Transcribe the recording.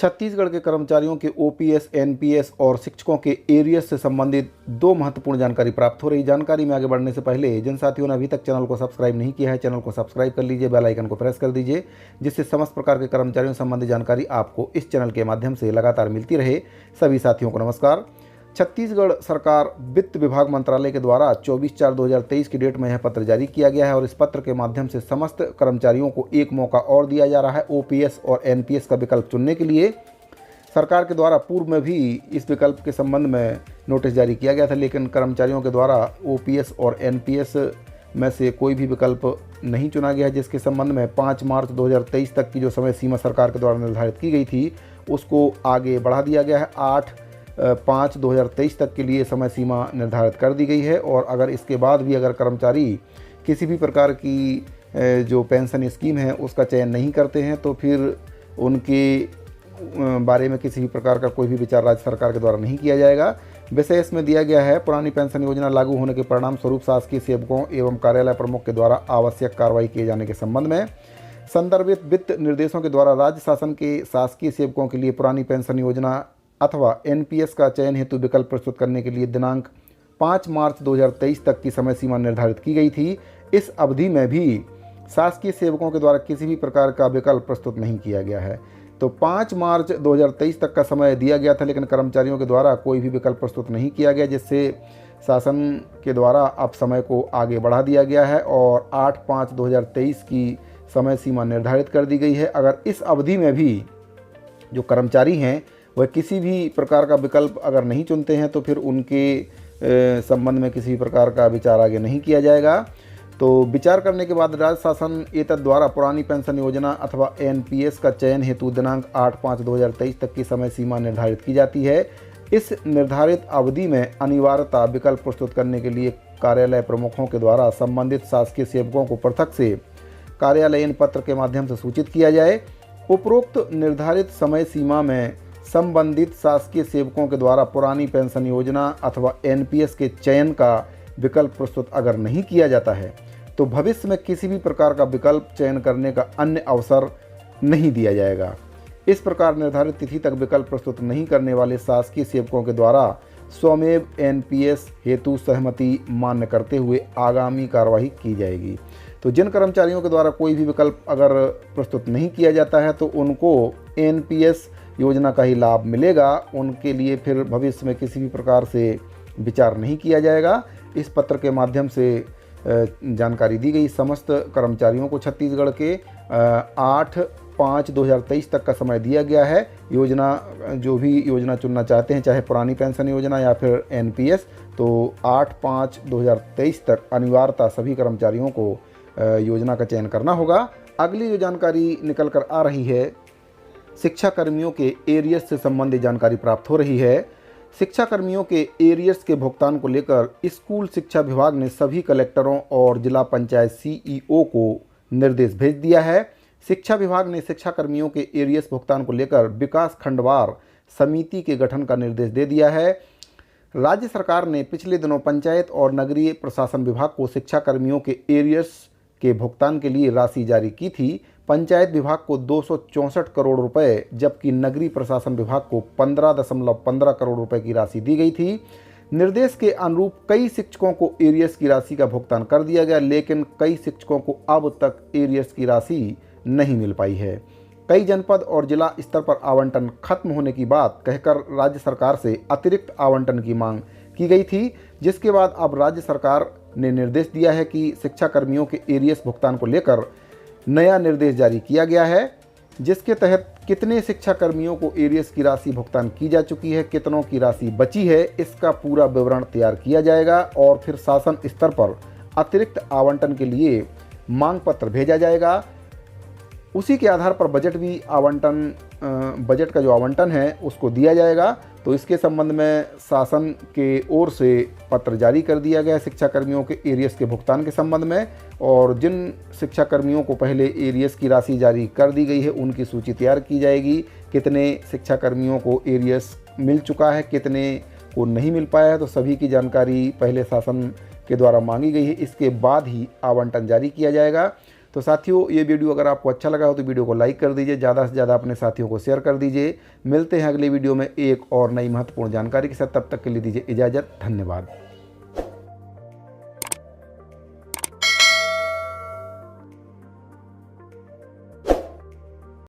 छत्तीसगढ़ के कर्मचारियों के ओपीएस, एनपीएस और शिक्षकों के एरियर्स से संबंधित दो महत्वपूर्ण जानकारी प्राप्त हो रही। जानकारी में आगे बढ़ने से पहले जिन साथियों ने अभी तक चैनल को सब्सक्राइब नहीं किया है, चैनल को सब्सक्राइब कर लीजिए, बेल आइकन को प्रेस कर दीजिए, जिससे समस्त प्रकार के कर्मचारियों से संबंधित जानकारी आपको इस चैनल के माध्यम से लगातार मिलती रहे। सभी साथियों को नमस्कार। छत्तीसगढ़ सरकार वित्त विभाग मंत्रालय के द्वारा 24/4/2023 की डेट में यह पत्र जारी किया गया है और इस पत्र के माध्यम से समस्त कर्मचारियों को एक मौका और दिया जा रहा है ओपीएस और एनपीएस का विकल्प चुनने के लिए। सरकार के द्वारा पूर्व में भी इस विकल्प के संबंध में नोटिस जारी किया गया था, लेकिन कर्मचारियों के द्वारा ओपीएस और एनपीएस में से कोई भी विकल्प नहीं चुना गया है, जिसके संबंध में 5 मार्च 2023 तक की जो समय सीमा सरकार के द्वारा निर्धारित की गई थी उसको आगे बढ़ा दिया गया है। 8/5/2023 तक के लिए समय सीमा निर्धारित कर दी गई है और अगर इसके बाद भी अगर कर्मचारी किसी भी प्रकार की जो पेंशन स्कीम है उसका चयन नहीं करते हैं तो फिर उनके बारे में किसी भी प्रकार का कोई भी विचार राज्य सरकार के द्वारा नहीं किया जाएगा। विषय इसमें दिया गया है, पुरानी पेंशन योजना लागू होने के परिणाम स्वरूप शासकीय सेवकों एवं कार्यालय प्रमुख के द्वारा आवश्यक कार्रवाई किए जाने के संबंध में संदर्भित वित्त निर्देशों के द्वारा राज्य शासन के शासकीय सेवकों के लिए पुरानी पेंशन योजना अथवा एनपीएस का चयन हेतु विकल्प प्रस्तुत करने के लिए दिनांक 5 मार्च 2023 तक की समय सीमा निर्धारित की गई थी। इस अवधि में भी शासकीय सेवकों के द्वारा किसी भी प्रकार का विकल्प प्रस्तुत नहीं किया गया है। तो 5 मार्च 2023 तक का समय दिया गया था, लेकिन कर्मचारियों के द्वारा कोई भी विकल्प प्रस्तुत नहीं किया गया, जिससे शासन के द्वारा अब समय को आगे बढ़ा दिया गया है और 8/5/2023 की समय सीमा निर्धारित कर दी गई है। अगर इस अवधि में भी जो कर्मचारी हैं वह किसी भी प्रकार का विकल्प अगर नहीं चुनते हैं तो फिर उनके संबंध में किसी भी प्रकार का विचार आगे नहीं किया जाएगा। तो विचार करने के बाद राज्य शासन एतद द्वारा पुरानी पेंशन योजना अथवा एनपीएस का चयन हेतु दिनांक 8/5/2023 तक की समय सीमा निर्धारित की जाती है। इस निर्धारित अवधि में अनिवार्यता विकल्प प्रस्तुत करने के लिए कार्यालय प्रमुखों के द्वारा संबंधित शासकीय सेवकों को पृथक से कार्यालयीन पत्र के माध्यम से सूचित किया जाए। उपरोक्त निर्धारित समय सीमा में संबंधित शासकीय सेवकों के द्वारा पुरानी पेंशन योजना अथवा एनपीएस के चयन का विकल्प प्रस्तुत अगर नहीं किया जाता है तो भविष्य में किसी भी प्रकार का विकल्प चयन करने का अन्य अवसर नहीं दिया जाएगा। इस प्रकार निर्धारित तिथि तक विकल्प प्रस्तुत नहीं करने वाले शासकीय सेवकों के द्वारा स्वमेव एनपीएस हेतु सहमति मान्य करते हुए आगामी कार्रवाई की जाएगी। तो जिन कर्मचारियों के द्वारा कोई भी विकल्प अगर प्रस्तुत नहीं किया जाता है तो उनको एनपीएस योजना का ही लाभ मिलेगा, उनके लिए फिर भविष्य में किसी भी प्रकार से विचार नहीं किया जाएगा। इस पत्र के माध्यम से जानकारी दी गई। समस्त कर्मचारियों को छत्तीसगढ़ के 8/5/2023 तक का समय दिया गया है। योजना जो भी योजना चुनना चाहते हैं, चाहे पुरानी पेंशन योजना या फिर एनपीएस, तो 8/5/2023 तक अनिवार्यता सभी कर्मचारियों को योजना का चयन करना होगा। अगली जो जानकारी निकल कर आ रही है, शिक्षा कर्मियों के एरियर्स से संबंधित जानकारी प्राप्त हो रही है। शिक्षा कर्मियों के एरियर्स के भुगतान को लेकर स्कूल शिक्षा विभाग ने सभी कलेक्टरों और जिला पंचायत सीईओ को निर्देश भेज दिया है। शिक्षा विभाग ने शिक्षा कर्मियों के एरियर्स भुगतान को लेकर विकास खंडवार समिति के गठन का निर्देश दे दिया है। राज्य सरकार ने पिछले दिनों पंचायत और नगरीय प्रशासन विभाग को शिक्षा कर्मियों के एरियर्स के भुगतान के लिए राशि जारी की थी। पंचायत विभाग को 264 करोड़ रुपए, जबकि नगरीय प्रशासन विभाग को 15.15 करोड़ रुपए की राशि दी गई थी। निर्देश के अनुरूप कई शिक्षकों को एरियर्स की राशि का भुगतान कर दिया गया, लेकिन कई शिक्षकों को अब तक एरियर्स की राशि नहीं मिल पाई है। कई जनपद और जिला स्तर पर आवंटन खत्म होने की बात कहकर राज्य सरकार से अतिरिक्त आवंटन की मांग की गई थी, जिसके बाद अब राज्य सरकार ने निर्देश दिया है कि शिक्षा कर्मियों के एरियर्स भुगतान को लेकर नया निर्देश जारी किया गया है, जिसके तहत कितने शिक्षा कर्मियों को एरियर्स की राशि भुगतान की जा चुकी है, कितनों की राशि बची है, इसका पूरा विवरण तैयार किया जाएगा और फिर शासन स्तर पर अतिरिक्त आवंटन के लिए मांग पत्र भेजा जाएगा। उसी के आधार पर बजट का जो आवंटन है उसको दिया जाएगा। तो इसके संबंध में शासन के ओर से पत्र जारी कर दिया गया है शिक्षा कर्मियों के एरियर्स के भुगतान के संबंध में, और जिन शिक्षा कर्मियों को पहले एरियर्स की राशि जारी कर दी गई है उनकी सूची तैयार की जाएगी। कितने शिक्षा कर्मियों को एरियर्स मिल चुका है, कितने को नहीं मिल पाया है, तो सभी की जानकारी पहले शासन के द्वारा मांगी गई है। इसके बाद ही आवंटन जारी किया जाएगा। तो साथियों, ये वीडियो अगर आपको अच्छा लगा हो तो वीडियो को लाइक कर दीजिए, ज़्यादा से ज़्यादा अपने साथियों को शेयर कर दीजिए। मिलते हैं अगले वीडियो में एक और नई महत्वपूर्ण जानकारी के साथ, तब तक के लिए दीजिए इजाज़त। धन्यवाद।